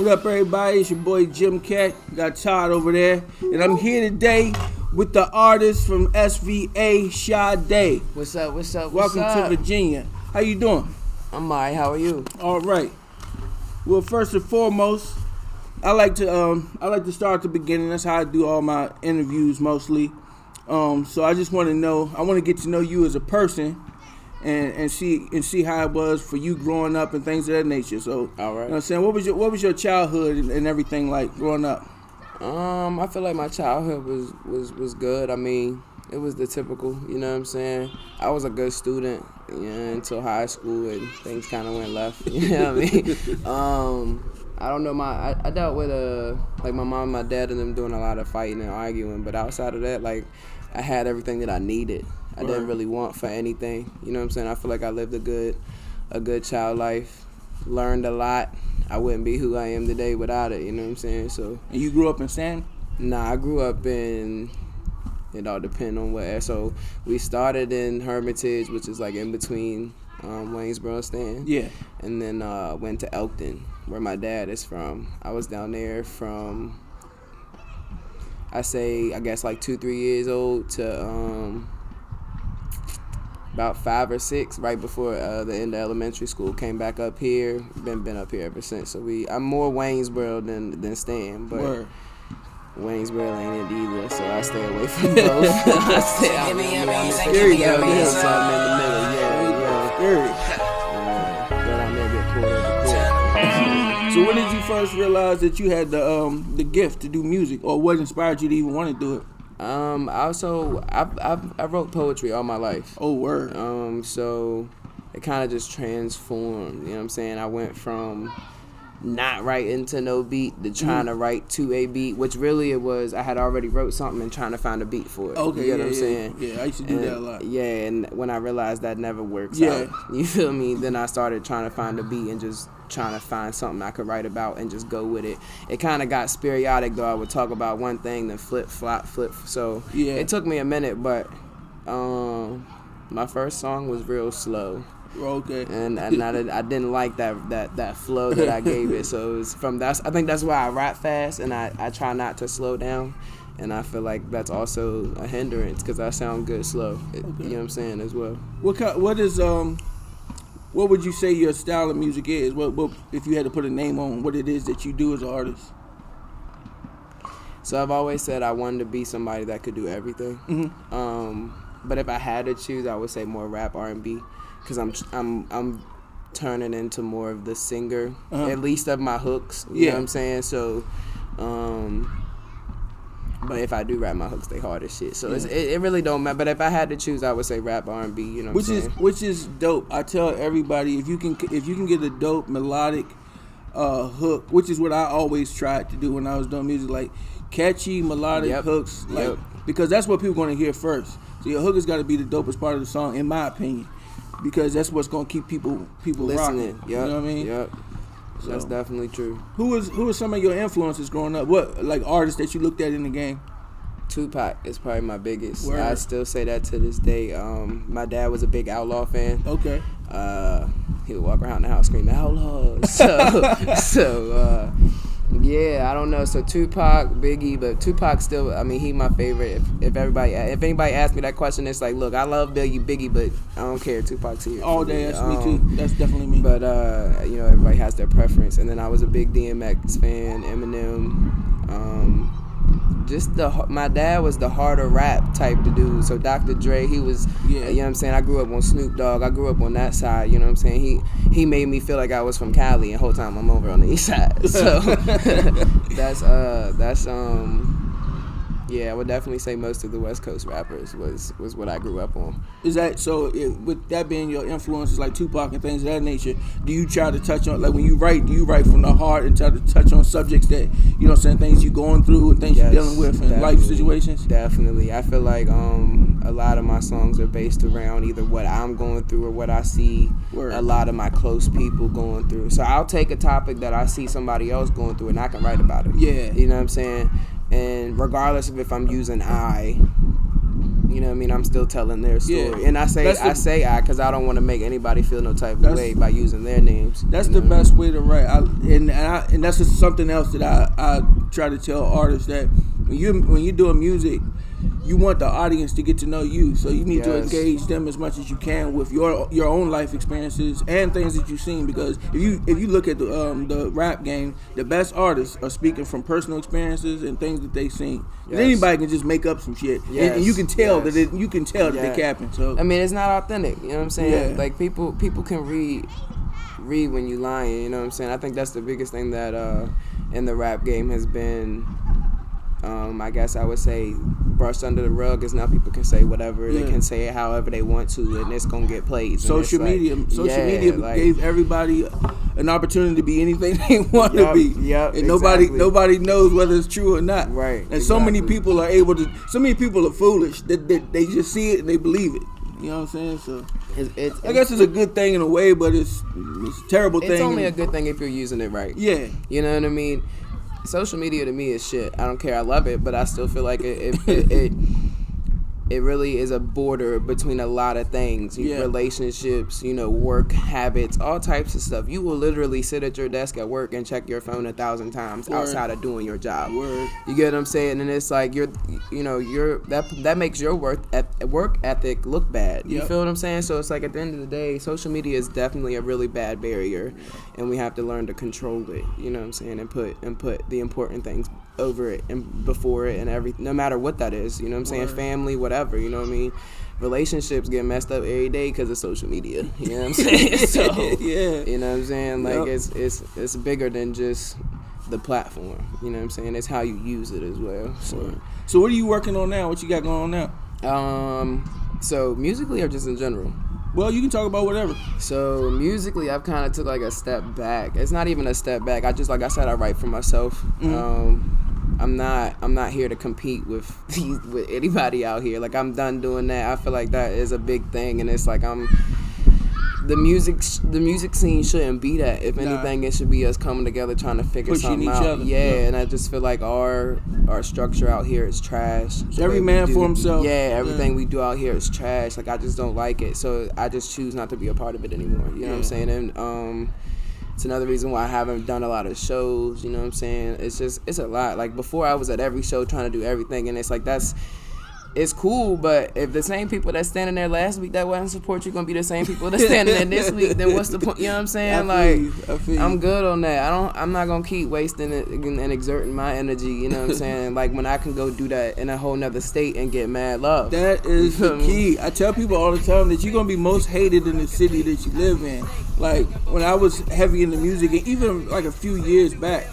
What up, everybody? It's your boy Jim Cat. Got Todd over there. And I'm here today with the artist from SVA, Sadee. What's up? Welcome to Virginia. How you doing? I'm alright. How are you? All right. Well, first and foremost, I like to start at the beginning. That's how I do all my interviews mostly. So I just want to get to know you as a person. And see how it was for you growing up and things of that nature. So, all right. You know what I'm saying? What was your childhood and everything like growing up? I feel like my childhood was good. I mean, it was the typical, you know what I'm saying? I was a good student, until high school and things kind of went left, you know what I mean? I don't know, I dealt with like my mom and my dad and them doing a lot of fighting and arguing, but outside of that, like, I had everything that I needed. I didn't really want for anything. You know what I'm saying? I feel like I lived a good child life, learned a lot. I wouldn't be who I am today without it, you know what I'm saying? So. And you grew up in San? Nah, I grew up in, it all depends on where. So we started in Hermitage, which is like in between Waynesboro and Stan. Yeah. And then went to Elkton, where my dad is from. I was down there from, I guess like 2-3 years old to about 5 or 6, right before the end of elementary school. Came back up here, been up here ever since. So I'm more Waynesboro than Stan, but Word. Waynesboro ain't it either, so I stay away from both. I stay out in the middle. I'm scary down there, so I'm in the middle. Yeah. Scary. But I never get pulled over. So when did you first realize that you had the gift to do music, or what inspired you to even want to do it? I wrote poetry all my life. Oh, word. So it kind of just transformed, you know what I'm saying? I went from not writing to no beat to trying to write to a beat, which really it was, I had already wrote something and trying to find a beat for it. Okay, you know what I'm saying? Yeah, I used to do that a lot. Yeah, and when I realized that never works out, you feel me? Then I started trying to find a beat and just trying to find something I could write about and just go with it. It kind of got sporadic, though. I would talk about one thing, then flip. So it took me a minute, but my first song was real slow. Okay. And I didn't like that flow that I gave it. So it was I think that's why I rap fast and I try not to slow down. And I feel like that's also a hindrance because I sound good slow. You know what I'm saying as well. What would you say your style of music is? What if you had to put a name on what it is that you do as an artist? So I've always said I wanted to be somebody that could do everything. Mm-hmm. But if I had to choose, I would say more rap R&B, because I'm turning into more of the singer, at least of my hooks. You know what I'm saying? So, but if I do rap, my hooks, they hard as shit. So it really don't matter. But if I had to choose, I would say rap R&B. You know what I'm saying? Which is dope. I tell everybody, if you can get a dope melodic hook, which is what I always tried to do when I was doing music, like catchy melodic hooks, like because that's what people want to hear first. So your hook has got to be the dopest part of the song, in my opinion, because that's what's gonna keep people listening. Rocking. You know what I mean? Yep. So that's definitely true. Who was some of your influences growing up? What like artists that you looked at in the game? Tupac is probably my biggest. Word. I still say that to this day. My dad was a big Outlaw fan. Okay. He would walk around the house screaming Outlaws. So yeah, I don't know. So Tupac, Biggie, but Tupac still, I mean, he my favorite. If anybody asks me that question, it's like, look, I love Biggie, but I don't care. Tupac's here. All day, that's me too. That's definitely me. But everybody has their preference. And then I was a big DMX fan, Eminem. My dad was the harder rap type of dude. So Dr. Dre, he was, you know what I'm saying? I grew up on Snoop Dogg. I grew up on that side, you know what I'm saying? He made me feel like I was from Cali, and the whole time I'm over on the east side. So I would definitely say most of the West Coast rappers was what I grew up on. Is that so? With that being your influences like Tupac and things of that nature, do you try to touch on, like when you write, do you write from the heart and try to touch on subjects that, you know what I'm saying, things you're going through and things you're dealing with in life situations? Definitely. I feel like a lot of my songs are based around either what I'm going through or what I see a lot of my close people going through. So I'll take a topic that I see somebody else going through and I can write about it. Yeah. You know what I'm saying? And regardless of if I'm using I, You know what I mean? I'm still telling their story. Yeah. And I say I because I don't want to make anybody feel no type of way by using their names. That's the best way to write. And that's just something else that I try to tell artists, that when you're doing music, you want the audience to get to know you, so you need to engage them as much as you can with your own life experiences and things that you've seen. Because if you look at the rap game, the best artists are speaking from personal experiences and things that they've seen. Yes. Anybody can just make up some shit, and you can tell that that they're capping. So I mean, it's not authentic. You know what I'm saying? Yeah. Like people can read when you lying. You know what I'm saying? I think that's the biggest thing that in the rap game has been. I guess I would say brushed under the rug, is now people can say whatever, they can say it however they want to, and it's gonna get played. Social media gave everybody an opportunity to be anything they want to be. Yep, and nobody knows whether it's true or not. Right. And so many people are foolish that they just see it and they believe it. You know what I'm saying? So I guess it's a good thing in a way, but it's a terrible thing. It's only a good thing if you're using it right. Yeah. You know what I mean? Social media to me is shit. I don't care. I love it, but I still feel like it really is a border between a lot of things. Relationships, work habits, all types of stuff. You will literally sit at your desk at work and check your phone 1,000 times outside of doing your job. You get what I'm saying? And it's like that makes your work ethic look bad. You feel what I'm saying? So it's like at the end of the day, social media is definitely a really bad barrier, and we have to learn to control it. You know what I'm saying? And put the important things over it and before it and everything, no matter what that is. You know what I'm saying? Family, whatever. You know what I mean? Relationships get messed up every day because of social media. You know what I'm saying? So you know what I'm saying? Like it's bigger than just the platform. You know what I'm saying? It's how you use it as well. So what are you working on now? What you got going on now? So musically or just in general? Well, you can talk about whatever. So musically, I've kind of took like a step back. It's not even a step back. I just, like I said, I write for myself. I'm not here to compete with anybody out here. Like, I'm done doing that. I feel like that is a big thing, and it's like the music scene shouldn't be that. If anything, it should be us coming together trying to figure something out. Other. And I just feel like our structure out here is trash. Every man for himself. Everything we do out here is trash. Like, I just don't like it, so I just choose not to be a part of it anymore. You know what I'm saying? And it's another reason why I haven't done a lot of shows. You know what I'm saying? It's a lot. Like, before, I was at every show trying to do everything, and it's like it's cool, but if the same people that's standing there last week that wasn't support you gonna be the same people that's standing there this week, then what's the point? You know what I'm saying? I feel you. I'm good on that. I'm not gonna keep wasting it and exerting my energy. You know what I'm saying? Like, when I can go do that in a whole nother state and get mad love. That is the key. I tell people all the time that you're gonna be most hated in the city that you live in. Like, when I was heavy into music, and even like a few years back,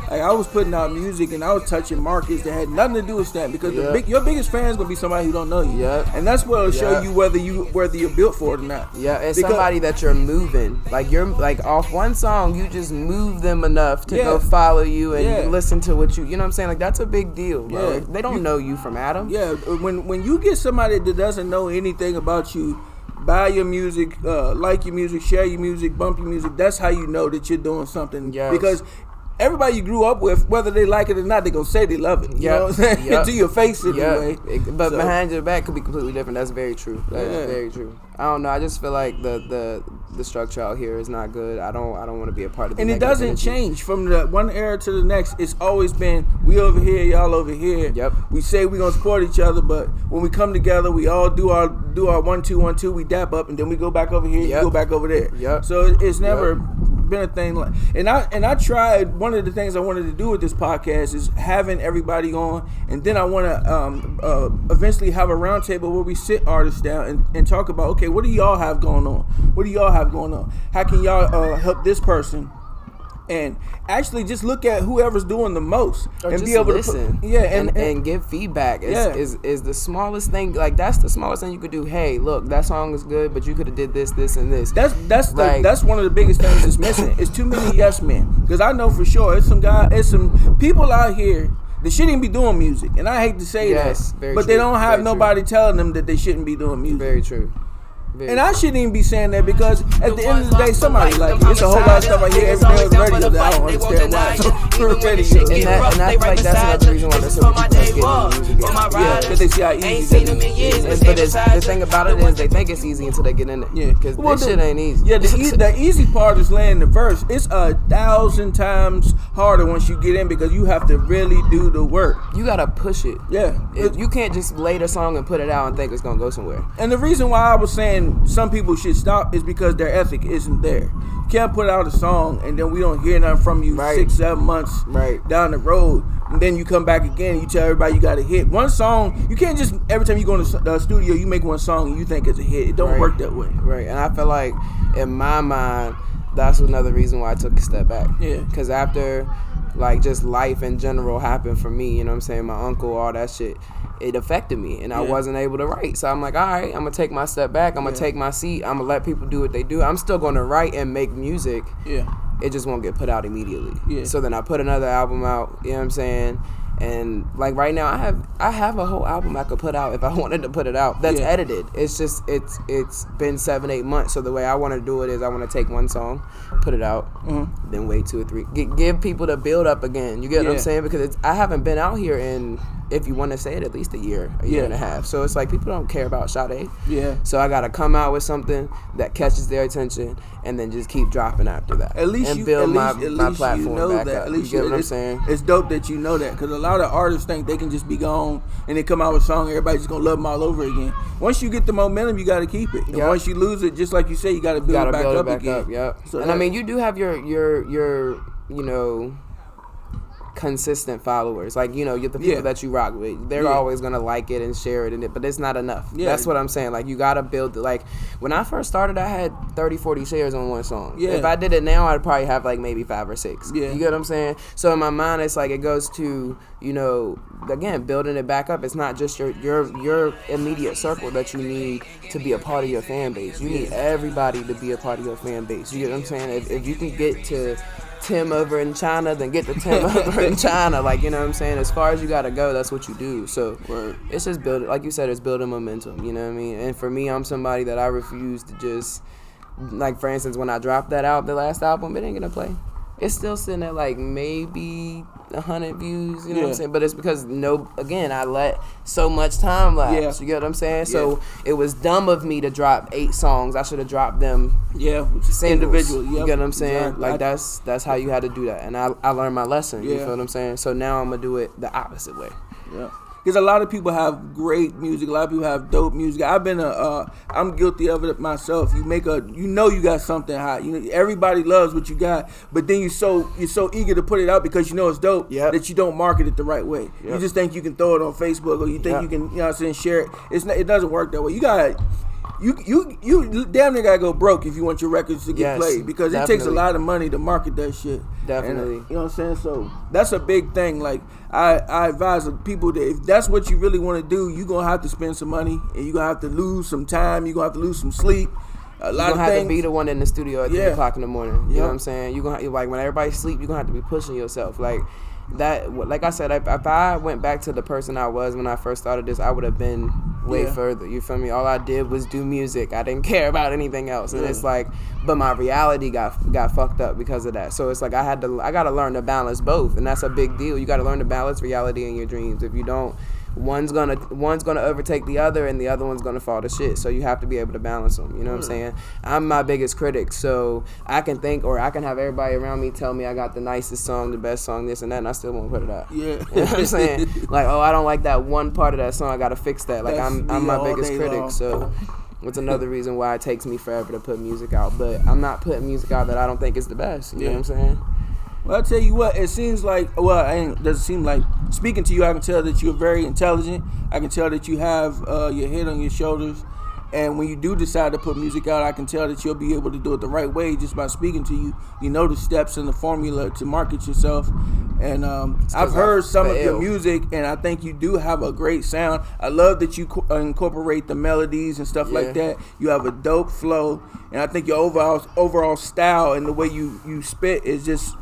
like, I was putting out music and I was touching markets that had nothing to do with that, because your biggest fan is gonna be somebody who don't know you, and that's what'll show you whether you're built for it or not. It's somebody that you're moving. Like, you're like, off one song, you just move them enough to go follow you and listen to what you know what I'm saying? Like, that's a big deal, bro. They don't know you from Adam. When you get somebody that doesn't know anything about you, buy your music, like your music, share your music, bump your music, that's how you know that you're doing something. Because everybody you grew up with, whether they like it or not, they gonna say they love it. You know what I'm saying? To your face anyway. But behind your back could be completely different. That's very true. That's very true. I don't know. I just feel like the structure out here is not good. I don't want to be a part of it. And it doesn't change from the one era to the next. It's always been, we over here, y'all over here. We say we gonna support each other, but when we come together, we all do our 1-2-1-2. We dap up, and then we go back over here. You go back over there. So it's never been a thing like. And I tried. One of the things I wanted to do with this podcast is having everybody on, and then I want to eventually have a roundtable where we sit artists down and talk about, okay, what do y'all have going on? What do y'all have going on? How can y'all help this person? And actually just look at whoever's doing the most, or and just be able listen, to and give feedback. Is the smallest thing. Like, that's the smallest thing you could do. Hey, look, that song is good, but you could have did this, and this. That's one of the biggest things that's missing. It's too many yes men. Because I know for sure it's some people out here that shouldn't be doing music, and I hate to say that, but they don't have nobody telling them that they shouldn't be doing music. Very true. And I shouldn't even be saying that, because at the end of the day, somebody like it. It's a whole lot of stuff I hear every day on the radio that I don't understand why. And I feel like that's another reason why there's so many people getting music is. Yeah, because they see how easy it is. But the thing about it is they think it's easy until they get in it. Yeah, because this shit ain't easy. Yeah, the easy part is laying the verse. It's 1,000 times harder once you get in because you have to really do the work. You gotta push it. Yeah, you can't just lay the song and put it out and think it's gonna go somewhere. And the reason why I was saying some people should stop is because their ethic isn't there. You can't put out a song and then we don't hear nothing from you 6-7 months down the road. And then you come back again and you tell everybody you got a hit. One song, you can't just, every time you go in the studio, you make one song and you think it's a hit. It don't work that way. Right, and I feel like, in my mind, that's another reason why I took a step back. Yeah. Because after, like, just life in general happened for me, you know what I'm saying, my uncle, all that shit, it affected me, and I wasn't able to write. So I'm like, all right, I'm going to take my step back. I'm going to take my seat. I'm going to let people do what they do. I'm still going to write and make music. Yeah. It just won't get put out immediately. Yeah. So then I put another album out, you know what I'm saying? And like right now I have a whole album I could put out if I wanted to put it out. That's edited. It's just it's been 7-8 months. So the way I want to do it is I want to take one song, put it out, then wait 2 or 3. Give people the build up again. You get what I'm saying? Because I haven't been out here in, if you want to say it, at least a year and a half. So it's like people don't care about Sadee. Yeah. So I gotta come out with something that catches their attention and then just keep dropping after that. At least and you build my platform you know back that. up. At least you get what I'm saying? It's dope that you know that because a lot of artists think they can just be gone and they come out with a song, everybody's just gonna love them all over again. Once you get the momentum, you got to keep it. And once you lose it, just like you say, you got to build it back up again. Yep. So and I mean, you do have your you know, consistent followers, like, you know, the people that you rock with, they're always gonna like it and share it, but it's not enough. That's what I'm saying. Like, you gotta build it. Like, when I first started, I had 30-40 shares on one song. If I did it now, I'd probably have like maybe 5 or 6. You get what I'm saying? So in my mind, it's like it goes to, you know, again, building it back up. It's not just your immediate circle that you need to be a part of your fan base. You need everybody to be a part of your fan base. You get what I'm saying? If you can get to Tim over in China, then get the Tim over in China. Like, you know what I'm saying? As far as you gotta go, that's what you do. So it's just building, like you said, it's building momentum. You know what I mean? And for me, I'm somebody that I refuse to just, like, for instance, when I dropped that out, the last album, it ain't gonna play. It's still sitting at like maybe 100 views, you know what I'm saying? But it's because I let so much time lapse. You get what I'm saying? So it was dumb of me to drop 8 songs. I should have dropped them individual. You get what I'm saying? Exactly. Like that's how you had to do that. And I learned my lesson. You feel what I'm saying? So now I'm gonna do it the opposite way. Yeah. Because a lot of people have great music. A lot of people have dope music. I'm guilty of it myself. You got something hot. You know, everybody loves what you got, but then you're so eager to put it out because you know it's dope that you don't market it the right way. You just think you can throw it on Facebook or you think you can, you know what I'm saying, share it. It doesn't work that way. You got You damn near gotta go broke if you want your records to get played because it takes a lot of money to market that shit. Definitely. And, you know what I'm saying? So that's a big thing. Like I advise people that if that's what you really want to do, you're gonna have to spend some money and you're gonna have to lose some time. You're gonna have to lose some sleep. You're gonna have to be the one in the studio at 3 o'clock in the morning. You know what I'm saying? You're gonna like when everybody sleep, you're gonna have to be pushing yourself. Like I said, if I went back to the person I was when I first started this, I would have been way further. You feel me? All I did was do music. I didn't care about anything else. And it's like, but my reality got fucked up because of that. So it's like I gotta learn to balance both, and that's a big deal. You gotta learn to balance reality and your dreams. If you don't, one's gonna overtake the other, and the other one's gonna fall to shit. So you have to be able to balance them. You know what I'm saying? I'm my biggest critic, so I can think, or I can have everybody around me tell me I got the nicest song, the best song, this and that, and I still won't put it out. Yeah, you know what I'm saying? Like, oh, I don't like that one part of that song. I gotta fix that. Like, I'm my biggest critic, long. So. It's another reason why it takes me forever to put music out. But I'm not putting music out that I don't think is the best. You know what I'm saying? Well, I'll tell you what, it seems like, it doesn't seem like, speaking to you, I can tell that you're very intelligent. I can tell that you have your head on your shoulders. And when you do decide to put music out, I can tell that you'll be able to do it the right way just by speaking to you. You know the steps and the formula to market yourself. And I've heard some of your music, and I think you do have a great sound. I love that you incorporate the melodies and stuff like that. You have a dope flow, and I think your overall style and the way you spit is just,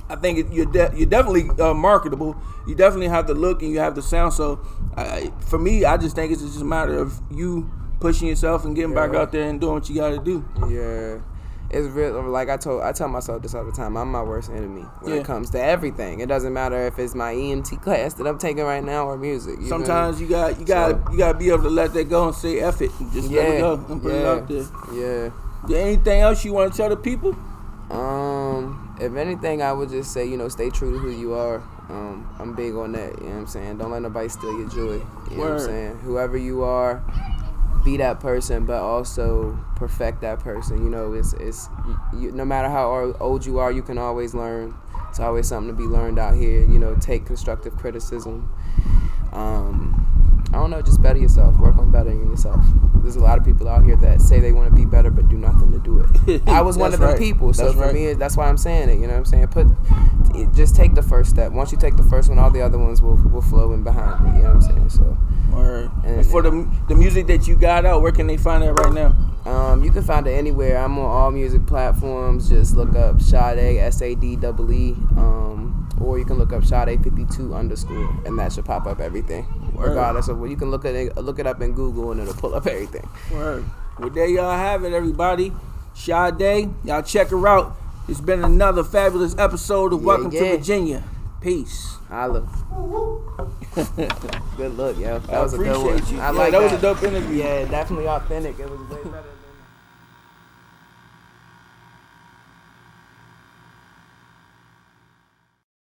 I think you're definitely marketable. You definitely have the look and you have the sound. So for me, I just think it's just a matter of you pushing yourself and getting back out there and doing what you got to do. Yeah. it's real. Like I tell myself this all the time. I'm my worst enemy when it comes to everything. It doesn't matter if it's my EMT class that I'm taking right now or music. Sometimes you got to be able to let that go and say F it and just let it go and put it out there. Yeah. Is there anything else you want to tell the people? If anything, I would just say, stay true to who you are. I'm big on that, you know what I'm saying? Don't let nobody steal your joy, you know what I'm saying? Whoever you are, be that person, but also perfect that person. It's no matter how old you are, you can always learn. It's always something to be learned out here. Take constructive criticism. I don't know, just better yourself. Work on bettering yourself. There's a lot of people out here that say they want to be better but do nothing to do it. I was one of them people, so for me, that's why I'm saying it. You know what I'm saying? Just take the first step. Once you take the first one, all the other ones will flow in behind it. You know what I'm saying? So. And for the music that you got out, where can they find that right now? You can find it anywhere. I'm on all music platforms. Just look up Sadee, SADEE, or you can look up Sadee52_, and that should pop up everything. Regardless of what, you can look it up in Google and it'll pull up everything. Word. Well, there y'all have it, everybody. Sadee, y'all check her out. It's been another fabulous episode of Welcome to Virginia. Peace. Holla. Good look, yo. That was a good one. I like that. That was a dope interview. Yeah, definitely authentic. It was way better than